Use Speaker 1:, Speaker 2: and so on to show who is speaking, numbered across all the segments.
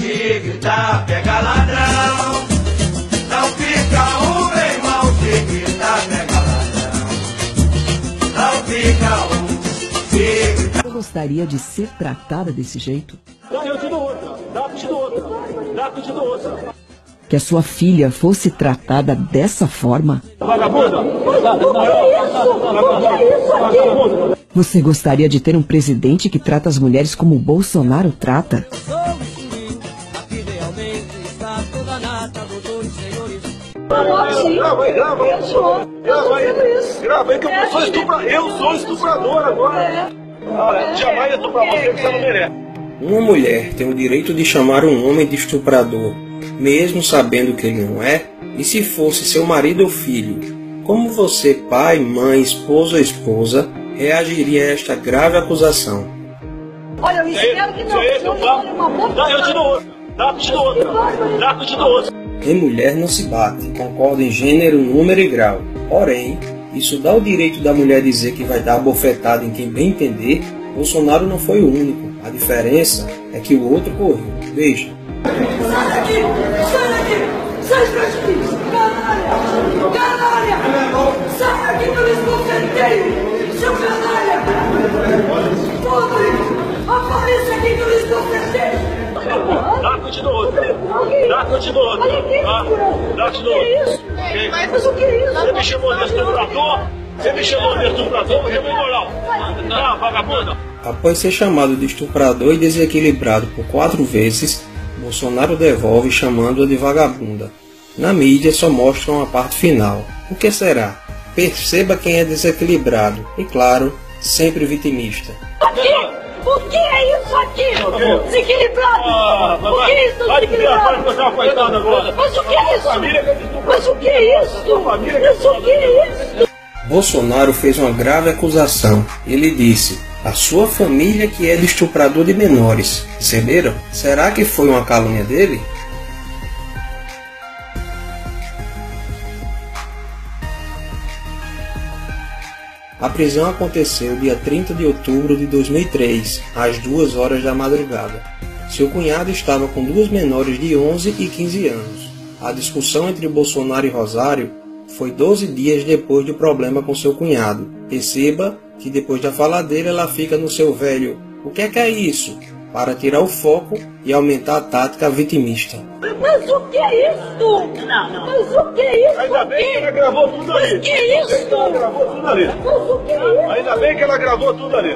Speaker 1: Se gritar, pega ladrão. Não fica um, meu irmão. Se gritar, pega ladrão. Não fica um. Se gritar.
Speaker 2: Você gostaria de ser tratada desse jeito?
Speaker 3: Eu te dou outra. Dá, te dou outra. Dá, te dou outra.
Speaker 2: Que a sua filha fosse tratada dessa forma?
Speaker 3: Vagabunda!
Speaker 2: Você gostaria de ter um presidente que trata as mulheres como o Bolsonaro trata?
Speaker 3: Grava aí que eu sou estuprador. Eu sou estuprador agora. Jamais estuprar você que você não merece.
Speaker 4: Uma mulher tem o direito de chamar um homem de estuprador, mesmo sabendo que ele não é? E se fosse seu marido ou filho? Como você, pai, mãe, esposo ou esposa, reagiria a esta grave acusação?
Speaker 5: Olha, eu espero que não.
Speaker 3: Eu te dou outra. Dá, te dou outra. Dá, te dou outra.
Speaker 4: Em mulher não se bate, concorda em gênero, número e grau. Porém, isso dá o direito da mulher dizer que vai dar bofetada em quem bem entender. Bolsonaro não foi o único. A diferença é que o outro correu. Veja.
Speaker 5: Sai daqui! Sai daqui! Sai daqui! Canalha! Canalha! Sai daqui que eu esbofeteio! Seu canalha! Podre! Apareça aqui que eu esbofeteio!
Speaker 3: Dá, eu te dou outra. Dá, eu te dou outra. Dá, te dou outra.
Speaker 5: Mas o que é isso?
Speaker 3: Você me chamou de estuprador? Você me chamou de estuprador? Você é imoral. Não, vagabunda.
Speaker 4: Após ser chamado de estuprador e desequilibrado por 4 vezes, Bolsonaro devolve chamando-a de vagabunda. Na mídia só mostram a parte final. O que será? Perceba quem é desequilibrado e, claro, sempre vitimista.
Speaker 5: O que é isso aqui? Desequilibrado! O que é isso, desequilibrado? Mas o que é isso? Mas o que é isso? Mas o que é isso?
Speaker 4: Bolsonaro fez uma grave acusação. Ele disse: a sua família que é de estuprador de menores. Perceberam? Será que foi uma calúnia dele? A prisão aconteceu dia 30 de outubro de 2003, às 2 horas da madrugada. Seu cunhado estava com 2 menores de 11 e 15 anos. A discussão entre Bolsonaro e Rosário foi 12 dias depois do problema com seu cunhado. Perceba que depois da fala dele ela fica no seu velho "o que é isso?", para tirar o foco e aumentar a tática vitimista.
Speaker 5: Mas o que é isso? Não. Mas o que é isso?
Speaker 3: Ainda bem que ela gravou tudo ali.
Speaker 5: Mas o que é isso?
Speaker 3: Ela gravou tudo ali.
Speaker 5: Mas o que é isso?
Speaker 3: Ainda bem que ela gravou tudo ali.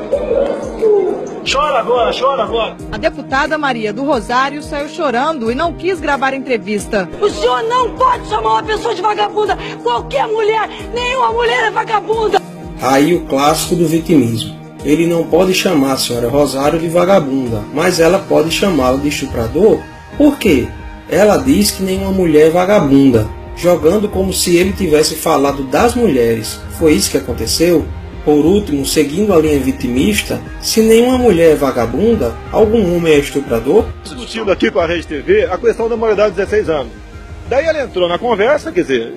Speaker 3: Chora agora, chora agora.
Speaker 6: A deputada Maria do Rosário saiu chorando e não quis gravar a entrevista.
Speaker 5: O senhor não pode chamar uma pessoa de vagabunda. Qualquer mulher, nenhuma mulher é vagabunda.
Speaker 4: Aí o clássico do vitimismo. Ele não pode chamar a senhora Rosário de vagabunda, mas ela pode chamá-lo de estuprador? Por quê? Ela diz que nenhuma mulher é vagabunda, jogando como se ele tivesse falado das mulheres. Foi isso que aconteceu? Por último, seguindo a linha vitimista, se nenhuma mulher é vagabunda, algum homem é estuprador?
Speaker 3: Discutindo aqui com a Rede TV a questão da maioridade de 16 anos. Daí ela entrou na conversa, quer dizer,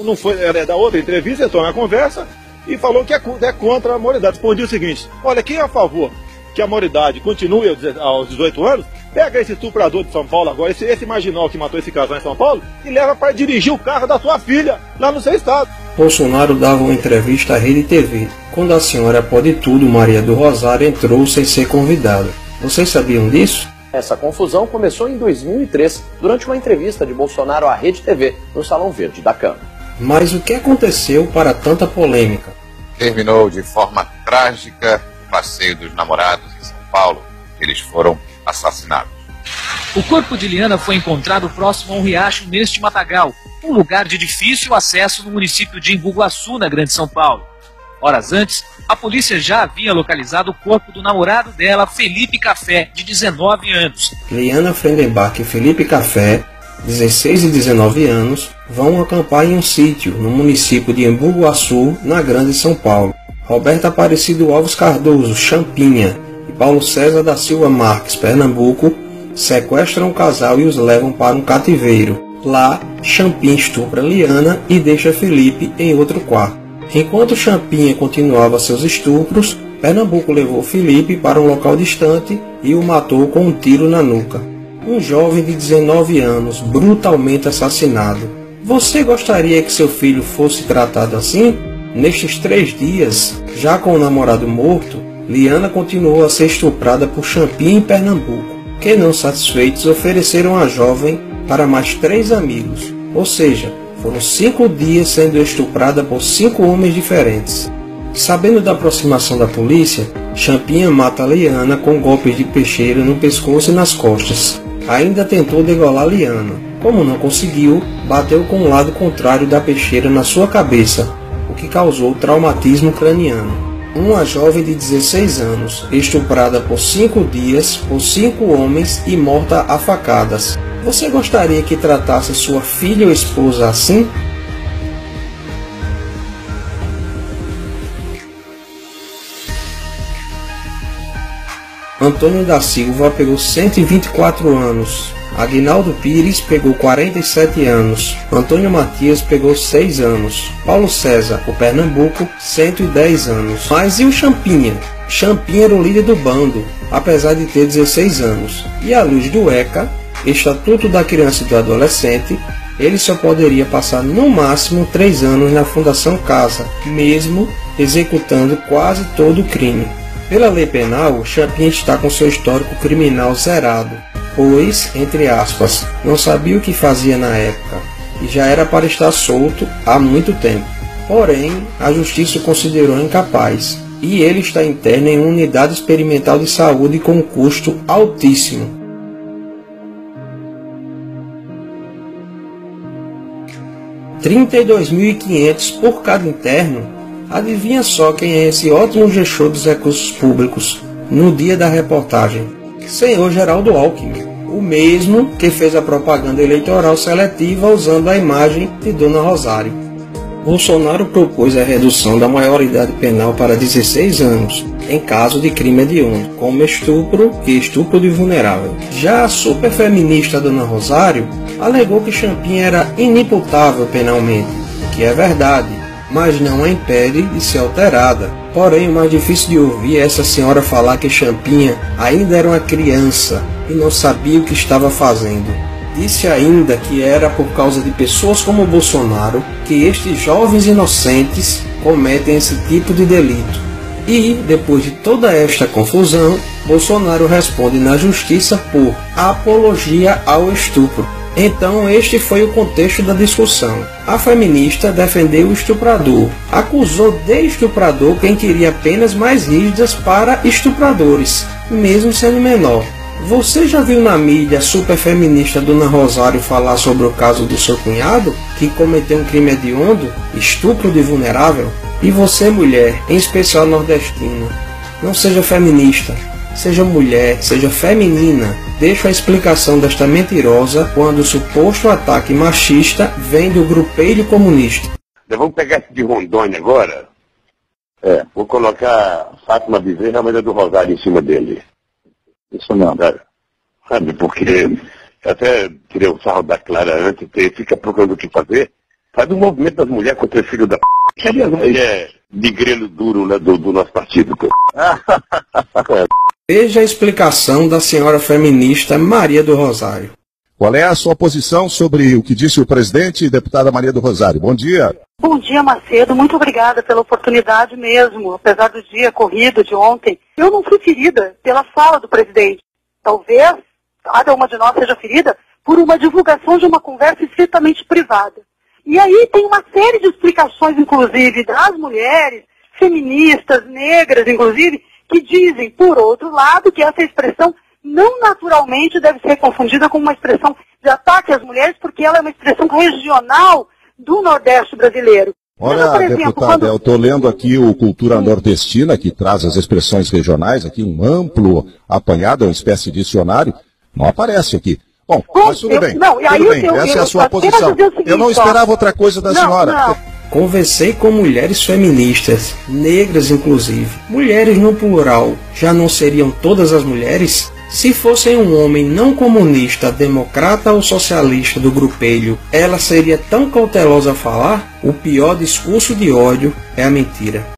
Speaker 3: não foi, era da outra entrevista, entrou na conversa e falou que é contra a maioridade. Respondi o seguinte: olha, quem é a favor que a maioridade continue aos 18 anos, pega esse estuprador de São Paulo agora, esse marginal que matou esse casal em São Paulo, e leva para dirigir o carro da sua filha lá no seu estado.
Speaker 4: Bolsonaro dava uma entrevista à Rede TV, quando a senhora Pode Tudo, Maria do Rosário, entrou sem ser convidada. Vocês sabiam disso?
Speaker 7: Essa confusão começou em 2003, durante uma entrevista de Bolsonaro à Rede TV, no Salão Verde da Câmara.
Speaker 4: Mas o que aconteceu para tanta polêmica?
Speaker 8: Terminou de forma trágica o passeio dos namorados em São Paulo. Eles foram assassinados.
Speaker 9: O corpo de Liana foi encontrado próximo a um riacho neste matagal, um lugar de difícil acesso no município de Embu-Guaçu, na Grande São Paulo. Horas antes, a polícia já havia localizado o corpo do namorado dela, Felipe Café, de 19 anos.
Speaker 4: Liana Frendenbach e Felipe Café, 16 e 19 anos, vão acampar em um sítio no município de Embu-Guaçu, na Grande São Paulo. Roberta Aparecido Alves Cardoso, Champinha, e Paulo César da Silva Marques, Pernambuco, sequestram o casal e os levam para um cativeiro. Lá, Champinha estupra Liana e deixa Felipe em outro quarto. Enquanto Champinha continuava seus estupros, Pernambuco levou Felipe para um local distante e o matou com um tiro na nuca. um jovem de 19 anos brutalmente assassinado. Você gostaria que seu filho fosse tratado assim? Nestes 3 dias, já com o namorado morto, Liana continuou a ser estuprada por Champinha em Pernambuco, que não satisfeitos ofereceram a jovem para mais 3 amigos, ou seja, foram 5 dias sendo estuprada por 5 homens diferentes. Sabendo da aproximação da polícia, Champinha mata Liana com golpes de peixeira no pescoço e nas costas. Ainda tentou degolar Liana. Como não conseguiu, bateu com o lado contrário da peixeira na sua cabeça, o que causou traumatismo craniano. Uma jovem de 16 anos, estuprada por 5 dias por 5 homens e morta a facadas. Você gostaria que tratasse sua filha ou esposa assim? Antônio da Silva pegou 124 anos. Aguinaldo Pires pegou 47 anos. Antônio Matias pegou 6 anos. Paulo César, o Pernambuco, 110 anos. Mas e o Champinha? Champinha era o líder do bando, apesar de ter 16 anos. E à luz do ECA, Estatuto da Criança e do Adolescente, ele só poderia passar no máximo 3 anos na Fundação Casa, mesmo executando quase todo o crime. Pela lei penal, Champinha está com seu histórico criminal zerado, pois, entre aspas, não sabia o que fazia na época e já era para estar solto há muito tempo. Porém, a justiça o considerou incapaz e ele está interno em uma unidade experimental de saúde com um custo altíssimo. R$ 32.500 por cada interno. Adivinha só quem é esse ótimo gestor dos recursos públicos no dia da reportagem? Senhor Geraldo Alckmin, o mesmo que fez a propaganda eleitoral seletiva usando a imagem de Dona Rosário. Bolsonaro propôs a redução da maioridade penal para 16 anos, em caso de crime hediondo, como estupro e estupro de vulnerável. Já a superfeminista Dona Rosário alegou que Champinha era inimputável penalmente, o que é verdade, mas não a impede de ser alterada. Porém, o mais difícil de ouvir é essa senhora falar que Champinha ainda era uma criança e não sabia o que estava fazendo. Disse ainda que era por causa de pessoas como Bolsonaro que estes jovens inocentes cometem esse tipo de delito. E, depois de toda esta confusão, Bolsonaro responde na justiça por apologia ao estupro. Então este foi o contexto da discussão. A feminista defendeu o estuprador, acusou de estuprador quem queria penas mais rígidas para estupradores, mesmo sendo menor. Você já viu na mídia a superfeminista Dona Rosário falar sobre o caso do seu cunhado, que cometeu um crime hediondo, estupro de vulnerável? E você, mulher, em especial nordestina, não seja feminista. Seja mulher, seja feminina, deixo a explicação desta mentirosa quando o suposto ataque machista vem do grupelho comunista.
Speaker 10: Vamos pegar esse de Rondônia agora. Vou colocar Fátima Bezerra, a mulher do Rosário, em cima dele. Isso não, cara. Sabe, porque até tirei o sarro da Clara antes, fica procurando o que fazer. Faz um movimento das mulheres contra o filho da p. Cadê as mulheres de grelo duro, né, do nosso partido?
Speaker 4: Veja a explicação da senhora feminista Maria do Rosário.
Speaker 11: Qual é a sua posição sobre o que disse o presidente e deputada Maria do Rosário? Bom dia.
Speaker 12: Bom dia, Macedo. Muito obrigada pela oportunidade mesmo. Apesar do dia corrido de ontem, eu não fui ferida pela fala do presidente. Talvez cada uma de nós seja ferida por uma divulgação de uma conversa estritamente privada. E aí tem uma série de explicações, inclusive, das mulheres, feministas, negras, inclusive, que dizem, por outro lado, que essa expressão não naturalmente deve ser confundida com uma expressão de ataque às mulheres, porque ela é uma expressão regional do Nordeste brasileiro.
Speaker 11: Olha, então, exemplo, deputada, eu estou lendo aqui o Cultura Nordestina, que traz as expressões regionais, aqui um amplo apanhado, uma espécie de dicionário, não aparece aqui. Bom, mas tudo bem, essa é a sua posição. Eu não esperava outra coisa da senhora.
Speaker 12: Não.
Speaker 4: Conversei com mulheres feministas, negras inclusive. Mulheres no plural, já não seriam todas as mulheres? Se fossem um homem não comunista, democrata ou socialista do grupelho, ela seria tão cautelosa a falar? O pior discurso de ódio é a mentira.